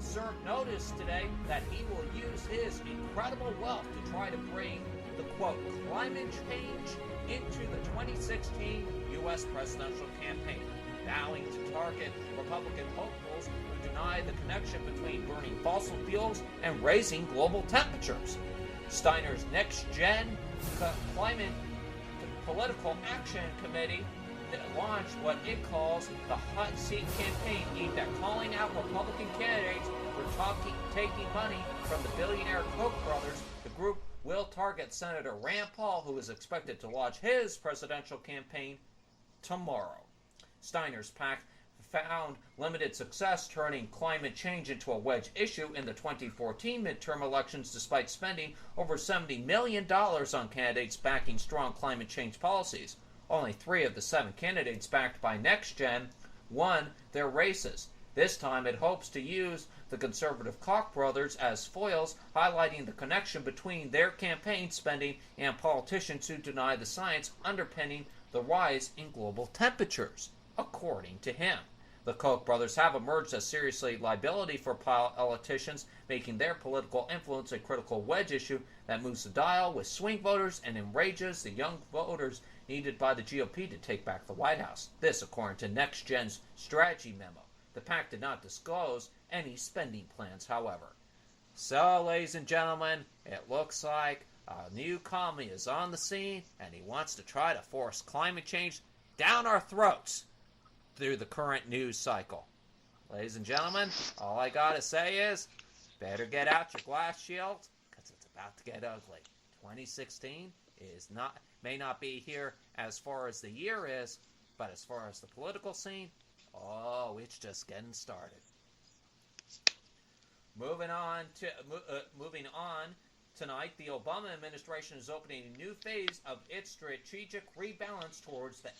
served notice today that he will use his incredible wealth to try to bring the, quote, climate change into the 2016 U.S. presidential campaign, vowing to target Republican hopefuls who deny the connection between burning fossil fuels and raising global temperatures. Steiner's Next Gen Climate Political Action Committee launched what it calls the Hot Seat Campaign, aimed at calling out Republican candidates for taking money from the billionaire Koch brothers. The group will target Senator Rand Paul, who is expected to launch his presidential campaign tomorrow. Steiner's PAC found limited success turning climate change into a wedge issue in the 2014 midterm elections, despite spending over $70 million on candidates backing strong climate change policies. Only 3 of the 7 candidates backed by NextGen won their races. This time it hopes to use the conservative Koch brothers as foils, highlighting the connection between their campaign spending and politicians who deny the science underpinning the rise in global temperatures, according to him. The Koch brothers have emerged as seriously liability for politicians, making their political influence a critical wedge issue that moves the dial with swing voters and enrages the young voters needed by the GOP to take back the White House. This, according to NextGen's strategy memo. The PAC did not disclose any spending plans, however. So, ladies and gentlemen, it looks like a new commie is on the scene, and he wants to try to force climate change down our throats through the current news cycle. Ladies and gentlemen, all I gotta say is, better get out your glass shields, because it's about to get ugly. 2016 may not be here as far as the year is, but as far as the political scene, oh, it's just getting started. Moving on, tonight, the Obama administration is opening a new phase of its strategic rebalance towards the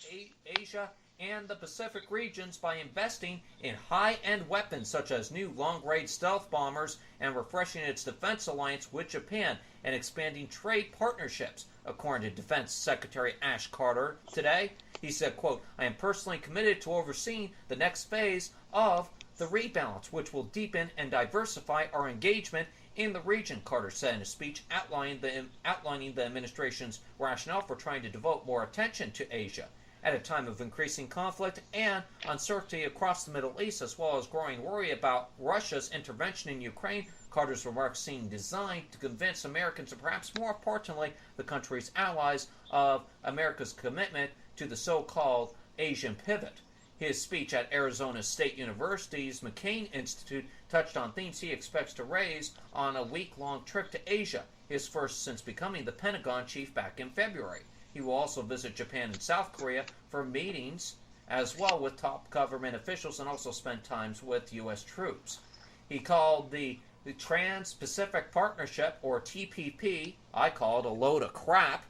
Asia and the Pacific regions by investing in high-end weapons such as new long-range stealth bombers and refreshing its defense alliance with Japan and expanding trade partnerships, according to Defense Secretary Ash Carter today. He said, quote, "I am personally committed to overseeing the next phase of the rebalance, which will deepen and diversify our engagement in the region," Carter said in a speech outlining the administration's rationale for trying to devote more attention to Asia. At a time of increasing conflict and uncertainty across the Middle East, as well as growing worry about Russia's intervention in Ukraine, Carter's remarks seem designed to convince Americans, and perhaps more importantly, the country's allies, of America's commitment to the so-called Asian pivot. His speech at Arizona State University's McCain Institute touched on themes he expects to raise on a week-long trip to Asia, his first since becoming the Pentagon chief back in February. He will also visit Japan and South Korea for meetings, as well with top government officials, and also spend time with U.S. troops. He called the Trans-Pacific Partnership, or TPP, I call it a load of crap,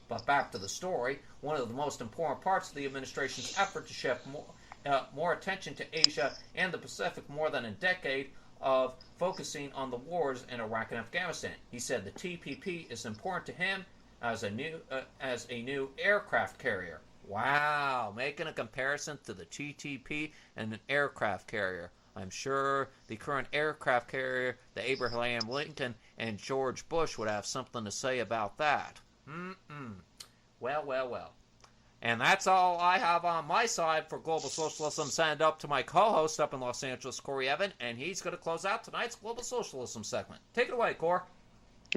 but back to the story, one of the most important parts of the administration's effort to shift more attention to Asia and the Pacific, more than a decade of focusing on the wars in Iraq and Afghanistan. He said the TPP is important to him as a new aircraft carrier. Wow, making a comparison to the TTP and an aircraft carrier. I'm sure the current aircraft carrier, the Abraham Lincoln and George Bush, would have something to say about that. Well. And that's all I have on my side for Global Socialism. Send up to my co-host up in Los Angeles, Corey Evan, and he's going to close out tonight's Global Socialism segment. Take it away, Cor.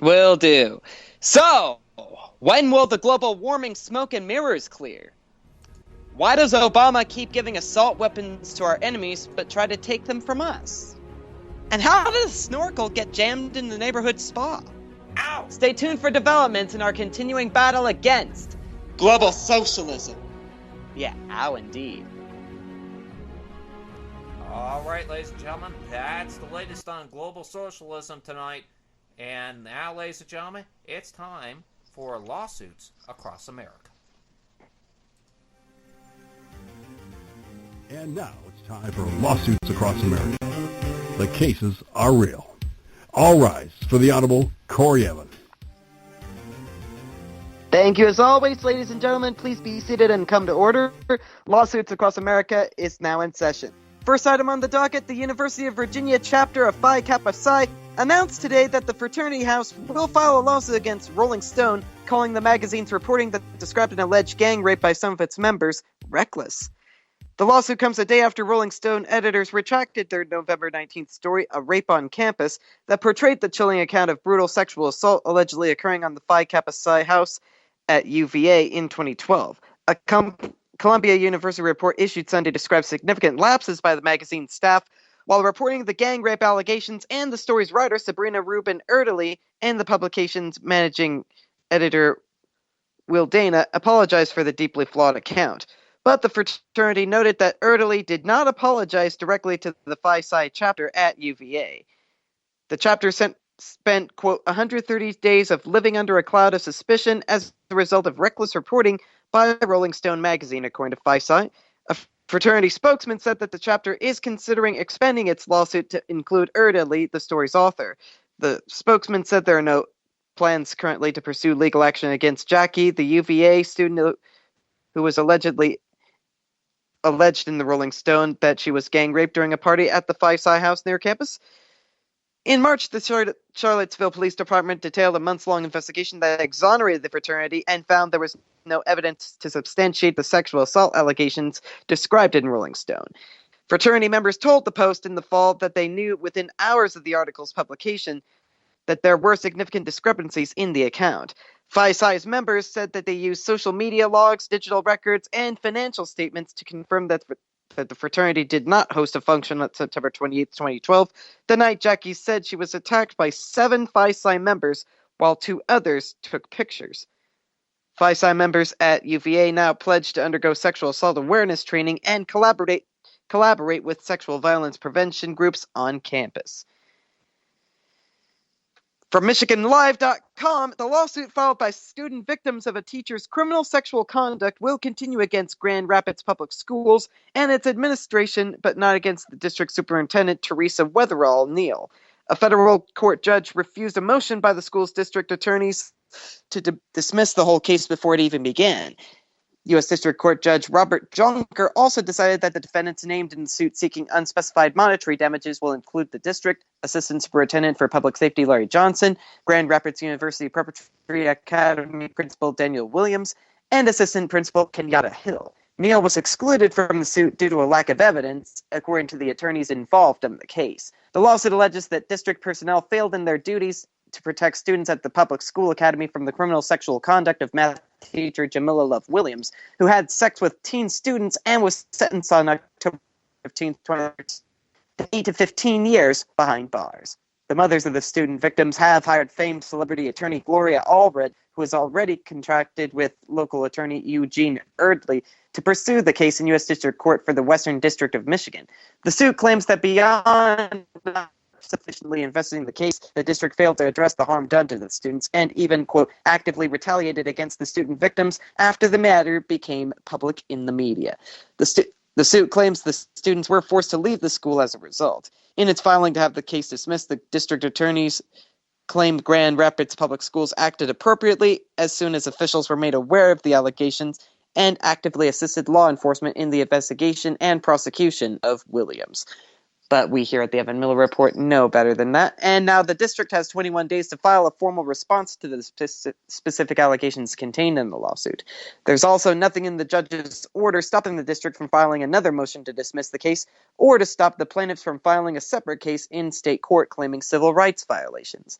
Will do. So, when will the global warming smoke and mirrors clear? Why does Obama keep giving assault weapons to our enemies but try to take them from us? And how did a snorkel get jammed in the neighborhood spa? Ow! Stay tuned for developments in our continuing battle against global socialism. Yeah, ow indeed. All right, ladies and gentlemen, that's the latest on global socialism tonight. And now, ladies and gentlemen, it's time for lawsuits across America. And now it's time for lawsuits across America. The cases are real. All rise for the Honorable Corey Evans. Thank you as always, ladies and gentlemen. Please be seated and come to order. Lawsuits Across America is now in session. First item on the docket, the University of Virginia chapter of Phi Kappa Psi announced today that the fraternity house will file a lawsuit against Rolling Stone, calling the magazine's reporting that described an alleged gang rape by some of its members reckless. The lawsuit comes a day after Rolling Stone editors retracted their November 19th story, A Rape on Campus, that portrayed the chilling account of brutal sexual assault allegedly occurring on the Phi Kappa Psi house at UVA in 2012. A Columbia University report issued Sunday describes significant lapses by the magazine's staff, while reporting the gang rape allegations, and the story's writer, Sabrina Rubin Erdely, and the publication's managing editor, Will Dana, apologized for the deeply flawed account. But the fraternity noted that Erdely did not apologize directly to the Phi Psi chapter at UVA. The chapter spent, quote, 130 days of living under a cloud of suspicion as a result of reckless reporting by Rolling Stone magazine, according to Phi Psi. A fraternity spokesman said that the chapter is considering expanding its lawsuit to include Erdely, the story's author. The spokesman said there are no plans currently to pursue legal action against Jackie, the UVA student who was alleged in the Rolling Stone that she was gang raped during a party at the Phi Psi house near campus. In March, the Charlottesville Police Department detailed a months-long investigation that exonerated the fraternity and found there was no evidence to substantiate the sexual assault allegations described in Rolling Stone. Fraternity members told the Post in the fall that they knew within hours of the article's publication that there were significant discrepancies in the account. Phi Psi's members said that they used social media logs, digital records, and financial statements to confirm that the fraternity did not host a function on September 28, 2012, the night Jackie said she was attacked by 7 Phi Psi members, while 2 others took pictures. Phi Psi members at UVA now pledged to undergo sexual assault awareness training and collaborate with sexual violence prevention groups on campus. From MichiganLive.com, the lawsuit filed by student victims of a teacher's criminal sexual conduct will continue against Grand Rapids Public Schools and its administration, but not against the district superintendent, Teresa Weatherall Neal. A federal court judge refused a motion by the school's district attorneys to dismiss the whole case before it even began. U.S. District Court Judge Robert Jonker also decided that the defendants named in the suit seeking unspecified monetary damages will include the district, Assistant Superintendent for Public Safety Larry Johnson, Grand Rapids University Preparatory Academy Principal Daniel Williams, and Assistant Principal Kenyatta Hill. Neal was excluded from the suit due to a lack of evidence, according to the attorneys involved in the case. The lawsuit alleges that district personnel failed in their duties to protect students at the public school academy from the criminal sexual conduct of math teacher Jamila Love Williams, who had sex with teen students and was sentenced on October 15, 2013 to 8 to 15 years behind bars. The mothers of the student victims have hired famed celebrity attorney Gloria Allred, who has already contracted with local attorney Eugene Erdely to pursue the case in U.S. District Court for the Western District of Michigan. The suit claims that beyond sufficiently investigating the case, the district failed to address the harm done to the students and even, quote, actively retaliated against the student victims after the matter became public in the media. The suit claims the students were forced to leave the school as a result. In its filing to have the case dismissed, the district attorneys claimed Grand Rapids Public Schools acted appropriately as soon as officials were made aware of the allegations and actively assisted law enforcement in the investigation and prosecution of Williams. But we here at the Evan Miller Report know better than that. And now the district has 21 days to file a formal response to the specific allegations contained in the lawsuit. There's also nothing in the judge's order stopping the district from filing another motion to dismiss the case or to stop the plaintiffs from filing a separate case in state court claiming civil rights violations.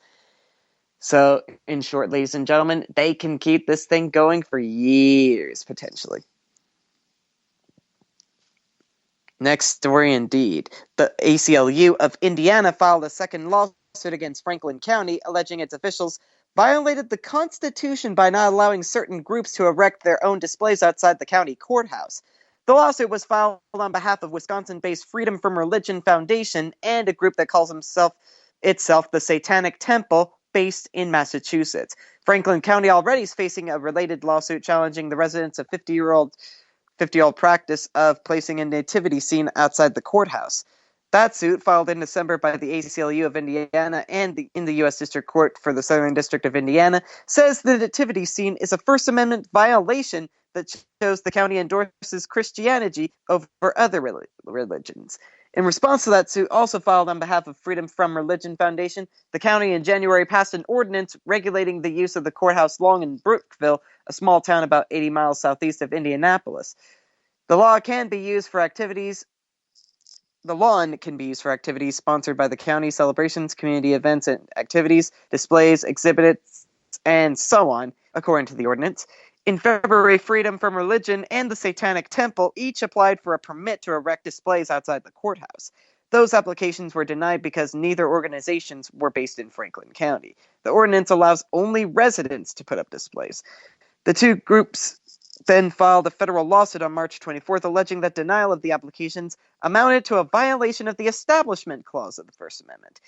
So, in short, ladies and gentlemen, they can keep this thing going for years, potentially. Next story indeed. The ACLU of Indiana filed a second lawsuit against Franklin County, alleging its officials violated the Constitution by not allowing certain groups to erect their own displays outside the county courthouse. The lawsuit was filed on behalf of Wisconsin-based Freedom from Religion Foundation and a group that calls itself the Satanic Temple, based in Massachusetts. Franklin County already is facing a related lawsuit challenging the residents of 50-year-old practice of placing a nativity scene outside the courthouse. That suit, filed in December by the ACLU of Indiana and in the U.S. District Court for the Southern District of Indiana, says the nativity scene is a First Amendment violation that shows the county endorses Christianity over other religions. In response to that suit, also filed on behalf of Freedom from Religion Foundation, the county in January passed an ordinance regulating the use of the courthouse lawn in Brookville, a small town about 80 miles southeast of Indianapolis. The lawn can be used for activities sponsored by the county, celebrations, community events and activities, displays, exhibits, and so on, according to the ordinance. In February, Freedom from Religion and the Satanic Temple each applied for a permit to erect displays outside the courthouse. Those applications were denied because neither organizations were based in Franklin County. The ordinance allows only residents to put up displays. The two groups then filed a federal lawsuit on March 24th, alleging that denial of the applications amounted to a violation of the Establishment Clause of the First Amendment.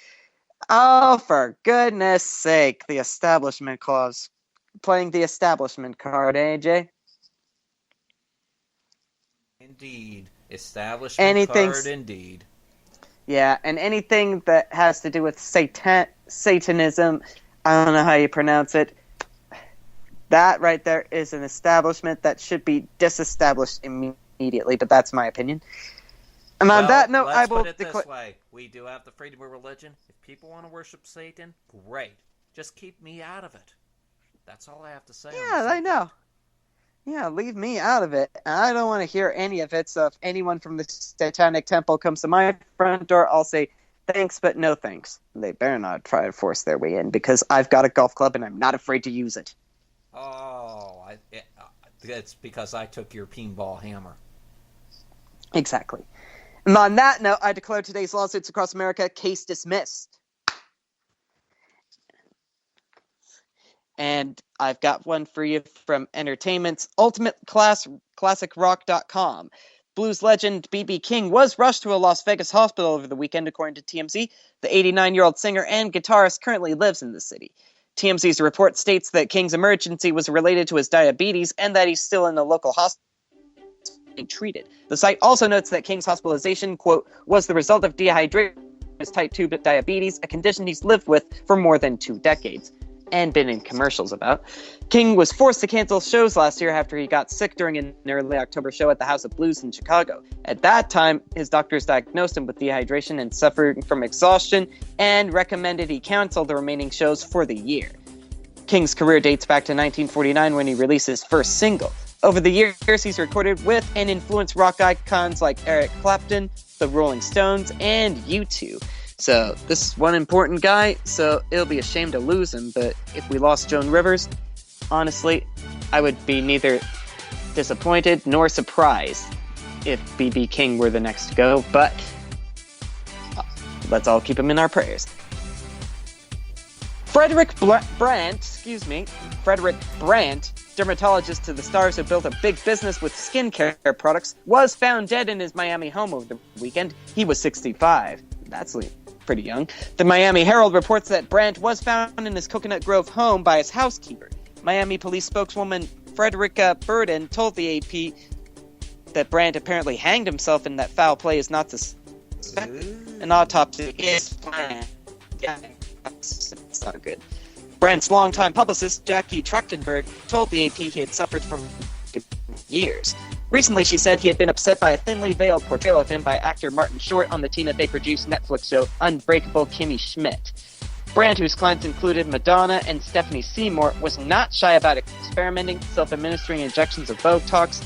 Oh, for goodness sake, the Establishment Clause. Playing the establishment card, eh, Jay? Indeed. Establishment card, indeed. Yeah, and anything that has to do with Satanism, I don't know how you pronounce it, that right there is an establishment that should be disestablished immediately, but that's my opinion. And on that note, I will put it this way. We do have the freedom of religion. If people want to worship Satan, great. Just keep me out of it. That's all I have to say. Yeah, I know. Yeah, leave me out of it. I don't want to hear any of it, so if anyone from the Satanic Temple comes to my front door, I'll say, thanks, but no thanks. They better not try to force their way in, because I've got a golf club and I'm not afraid to use it. Oh, it's because I took your pinball hammer. Exactly. And on that note, I declare today's lawsuits across America case dismissed. And I've got one for you from Entertainment's UltimateClassicRock.com. Blues legend B.B. King was rushed to a Las Vegas hospital over the weekend, according to TMZ. The 89-year-old singer and guitarist currently lives in the city. TMZ's report states that King's emergency was related to his diabetes and that he's still in the local hospital being treated. The site also notes that King's hospitalization, quote, was the result of dehydration, his type 2 diabetes, a condition he's lived with for more than 2 decades. And been in commercials about. King was forced to cancel shows last year after he got sick during an early October show at the House of Blues in Chicago. At that time, his doctors diagnosed him with dehydration and suffering from exhaustion and recommended he cancel the remaining shows for the year. King's career dates back to 1949 when he released his first single. Over the years, he's recorded with and influenced rock icons like Eric Clapton, the Rolling Stones, and U2. So, this is one important guy, so it'll be a shame to lose him, but if we lost Joan Rivers, honestly, I would be neither disappointed nor surprised if B.B. King were the next to go, but let's all keep him in our prayers. Frederick Brandt, dermatologist to the stars who built a big business with skincare products, was found dead in his Miami home over the weekend. He was 65. That's pretty young. The Miami Herald reports that Brandt was found in his Coconut Grove home by his housekeeper. Miami police spokeswoman Frederica Burden told the AP that Brandt apparently hanged himself and that foul play is not suspected. An autopsy is planned. Yeah, it's not good. Brandt's longtime publicist, Jackie Trachtenberg, told the AP he had suffered from years. Recently, she said he had been upset by a thinly veiled portrayal of him by actor Martin Short on the Tina Fey-produced Netflix show Unbreakable Kimmy Schmidt. Brandt, whose clients included Madonna and Stephanie Seymour, was not shy about experimenting, self-administering injections of Botox,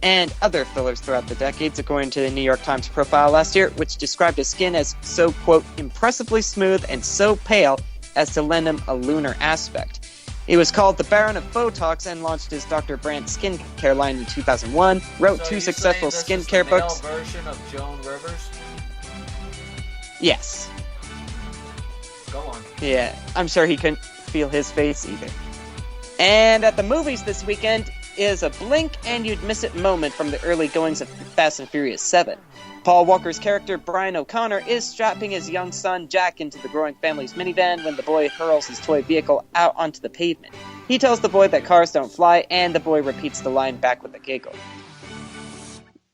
and other fillers throughout the decades, according to the New York Times profile last year, which described his skin as so, quote, impressively smooth and so pale as to lend him a lunar aspect. He was called the Baron of Botox and launched his Dr. Brandt skincare line in 2001, wrote So two you successful saying this skincare is the books. male version of Joan Rivers? Yes. Go on. Yeah, I'm sure he couldn't feel his face either. And at the movies this weekend is a blink and you'd miss it moment from the early goings of Fast and Furious 7. Paul Walker's character, Brian O'Connor, is strapping his young son, Jack, into the growing family's minivan when the boy hurls his toy vehicle out onto the pavement. He tells the boy that cars don't fly, and the boy repeats the line back with a giggle.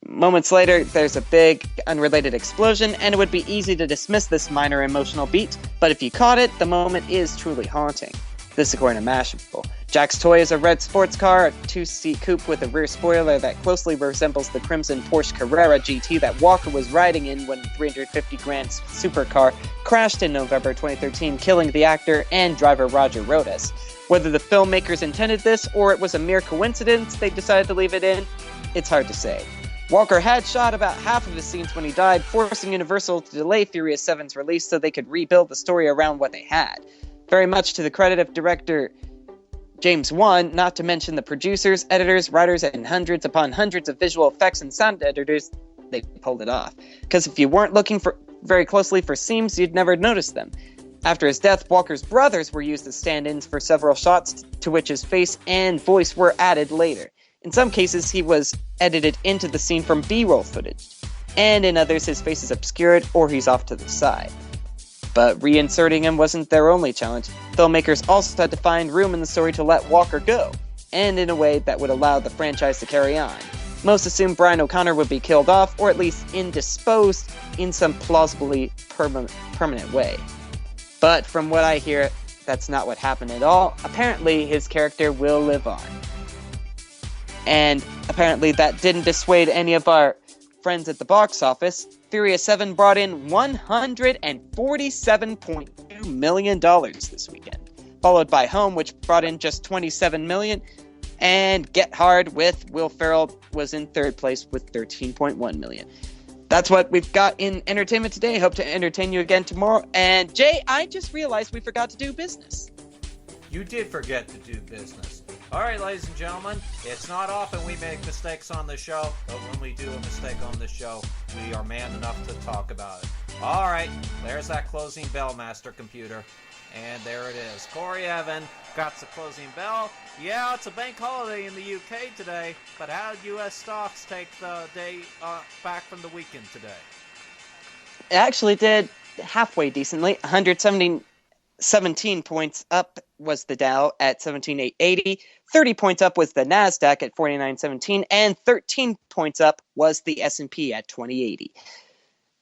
Moments later, there's a big, unrelated explosion, and it would be easy to dismiss this minor emotional beat, but if you caught it, the moment is truly haunting. This according to Mashable. Jack's toy is a red sports car, a two-seat coupe with a rear spoiler that closely resembles the crimson Porsche Carrera GT that Walker was riding in when the $350 grand supercar crashed in November 2013, killing the actor and driver Roger Rodas. Whether the filmmakers intended this or it was a mere coincidence they decided to leave it in, it's hard to say. Walker had shot about half of his scenes when he died, forcing Universal to delay Furious 7's release so they could rebuild the story around what they had. Very much to the credit of director James Wan, not to mention the producers, editors, writers, and hundreds upon hundreds of visual effects and sound editors, they pulled it off. Because if you weren't looking very closely for seams, you'd never notice them. After his death, Walker's brothers were used as stand-ins for several shots, to which his face and voice were added later. In some cases, he was edited into the scene from B-roll footage, and in others, his face is obscured or he's off to the side. But reinserting him wasn't their only challenge. Filmmakers also had to find room in the story to let Walker go, and in a way that would allow the franchise to carry on. Most assumed Brian O'Connor would be killed off, or at least indisposed in some plausibly permanent way. But from what I hear, that's not what happened at all. Apparently, his character will live on. And apparently that didn't dissuade any of our friends at the box office. Furious 7 brought in $147.2 million this weekend, followed by Home, which brought in just $27 million, and Get Hard with Will Ferrell was in third place with $13.1 million. That's what we've got in entertainment today. Hope to entertain you again tomorrow. And Jay, I just realized we forgot to do business. You did forget to do business. All right, ladies and gentlemen, it's not often we make mistakes on the show, but when we do a mistake on the show, we are man enough to talk about it. All right, there's that closing bell, Master Computer. And there it is. Corey Evan got the closing bell. Yeah, it's a bank holiday in the UK today, but how did U.S. stocks take the day back from the weekend today? It actually did halfway decently. 117 points up was the Dow at 17,880. 30 points up was the NASDAQ at 49.17. And 13 points up was the S&P at 2080.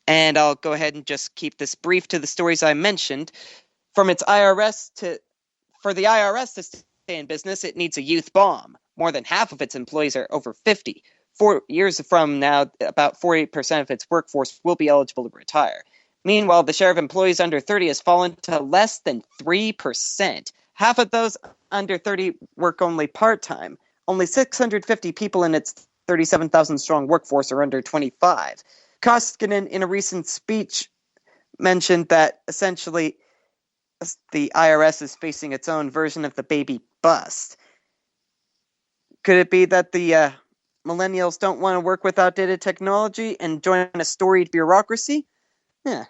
And I'll go ahead and just keep this brief to the stories I mentioned. For the IRS to stay in business, it needs a youth bomb. More than half of its employees are over 50. 4 years from now, about 48% of its workforce will be eligible to retire. Meanwhile, the share of employees under 30 has fallen to less than 3%. Half of those under 30 work only part-time. Only 650 people in its 37,000-strong workforce are under 25. Koskinen, in a recent speech, mentioned that essentially the IRS is facing its own version of the baby bust. Could it be that the millennials don't want to work with outdated technology and join a storied bureaucracy? Yeah.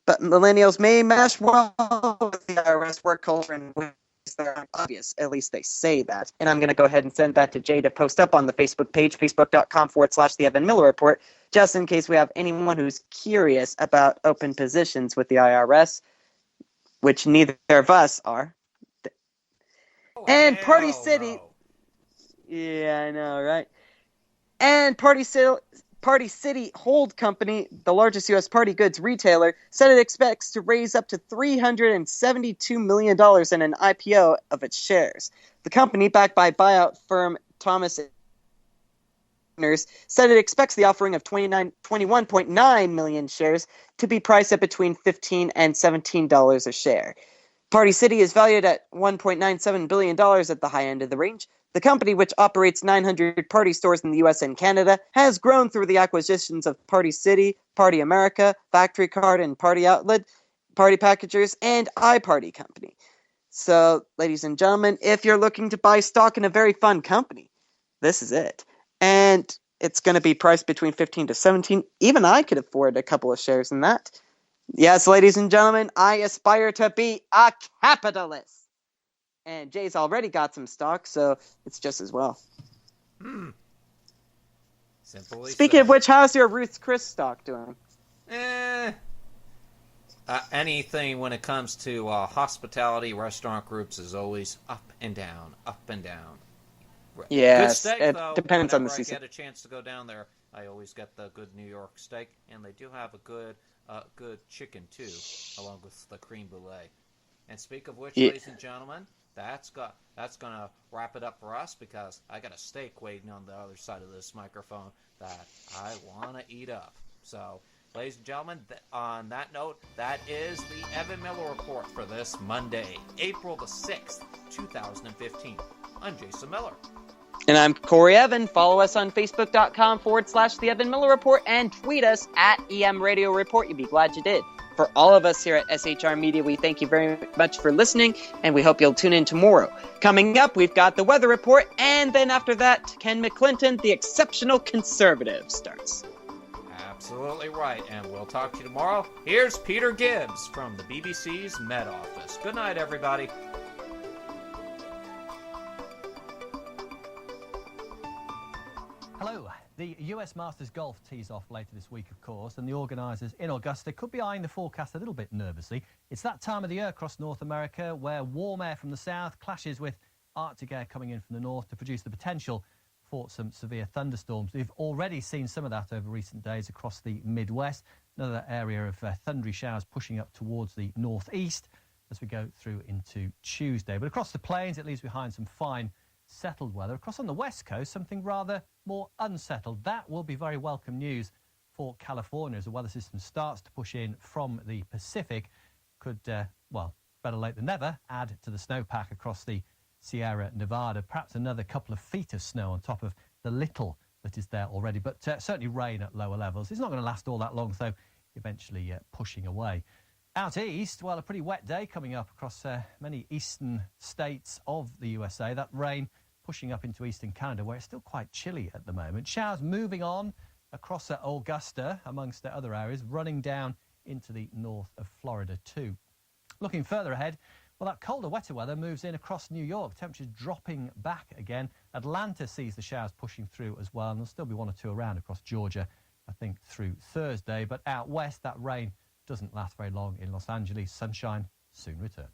But millennials may mesh well with the IRS work culture in ways that are obvious. At least they say that. And I'm going to go ahead and send that to Jay to post up on the Facebook page, facebook.com/The Evan Miller Report, just in case we have anyone who's curious about open positions with the IRS, which neither of us are. And Party City... Yeah, I know, right? And Party City Hold Company, the largest U.S. party goods retailer, said it expects to raise up to $372 million in an IPO of its shares. The company, backed by buyout firm Thomas Partners, said it expects the offering of 21.9 million shares to be priced at between $15 and $17 a share. Party City is valued at $1.97 billion at the high end of the range. The company, which operates 900 party stores in the U.S. and Canada, has grown through the acquisitions of Party City, Party America, Factory Card and Party Outlet, Party Packagers, and iParty Company. So, ladies and gentlemen, if you're looking to buy stock in a very fun company, this is it. And it's going to be priced between 15 to 17. Even I could afford a couple of shares in that. Yes, ladies and gentlemen, I aspire to be a capitalist. And Jay's already got some stock, so it's just as well. Simply Speaking said. of which, how's your Ruth's Chris stock doing? Anything when it comes to hospitality, restaurant groups is always up and down, up and down. Yes, good steak, it though. depends on the Whenever season. I get a chance to go down there, I always get the good New York steak, and they do have a good chicken too, along with the cream brulee. And speak of which, ladies and gentlemen, that's gonna wrap it up for us, because I got a steak waiting on the other side of this microphone that I want to eat up. So, ladies and gentlemen, on that note, that is the Evan Miller Report for this Monday, April the 6th, 2015. I'm Jason Miller. And I'm Corey Evan. Follow us on Facebook.com/The Evan Miller Report and tweet us at EM Radio Report. You'd be glad you did. For all of us here at SHR Media, we thank you very much for listening, and we hope you'll tune in tomorrow. Coming up, we've got the weather report, and then after that, Ken McClinton, the exceptional conservative, starts. Absolutely right, and we'll talk to you tomorrow. Here's Peter Gibbs from the BBC's Met Office. Good night, everybody. Hello. The US Masters Golf tees off later this week, of course, and the organisers in Augusta could be eyeing the forecast a little bit nervously. It's that time of the year across North America where warm air from the south clashes with Arctic air coming in from the north to produce the potential for some severe thunderstorms. We've already seen some of that over recent days across the Midwest. Another area of thundery showers pushing up towards the northeast as we go through into Tuesday. But across the plains, it leaves behind some fine settled weather. Across on the west coast, something rather more unsettled. That will be very welcome news for California as the weather system starts to push in from the Pacific. Could, well, better late than never, add to the snowpack across the Sierra Nevada. Perhaps another couple of feet of snow on top of the little that is there already, but certainly rain at lower levels. It's not going to last all that long, though, eventually pushing away. Out east, well, a pretty wet day coming up across many eastern states of the USA. That rain pushing up into eastern Canada, where it's still quite chilly at the moment. Showers moving on across Augusta, amongst the other areas, running down into the north of Florida too. Looking further ahead, well, that colder, wetter weather moves in across New York. Temperatures dropping back again. Atlanta sees the showers pushing through as well, and there'll still be one or two around across Georgia, I think, through Thursday. But out west, that rain doesn't last very long in Los Angeles. Sunshine soon return.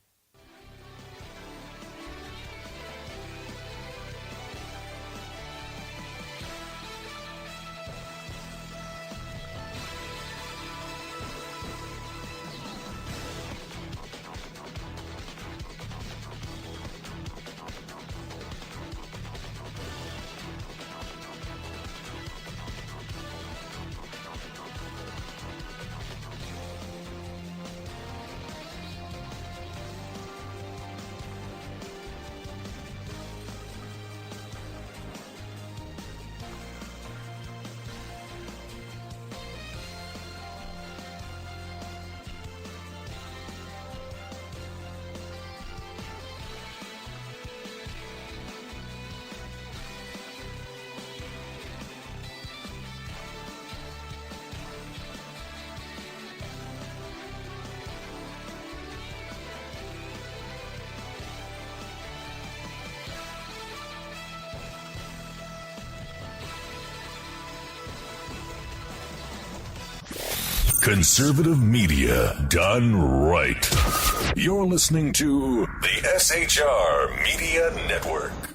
Conservative media done right. You're listening to the SHR Media Network.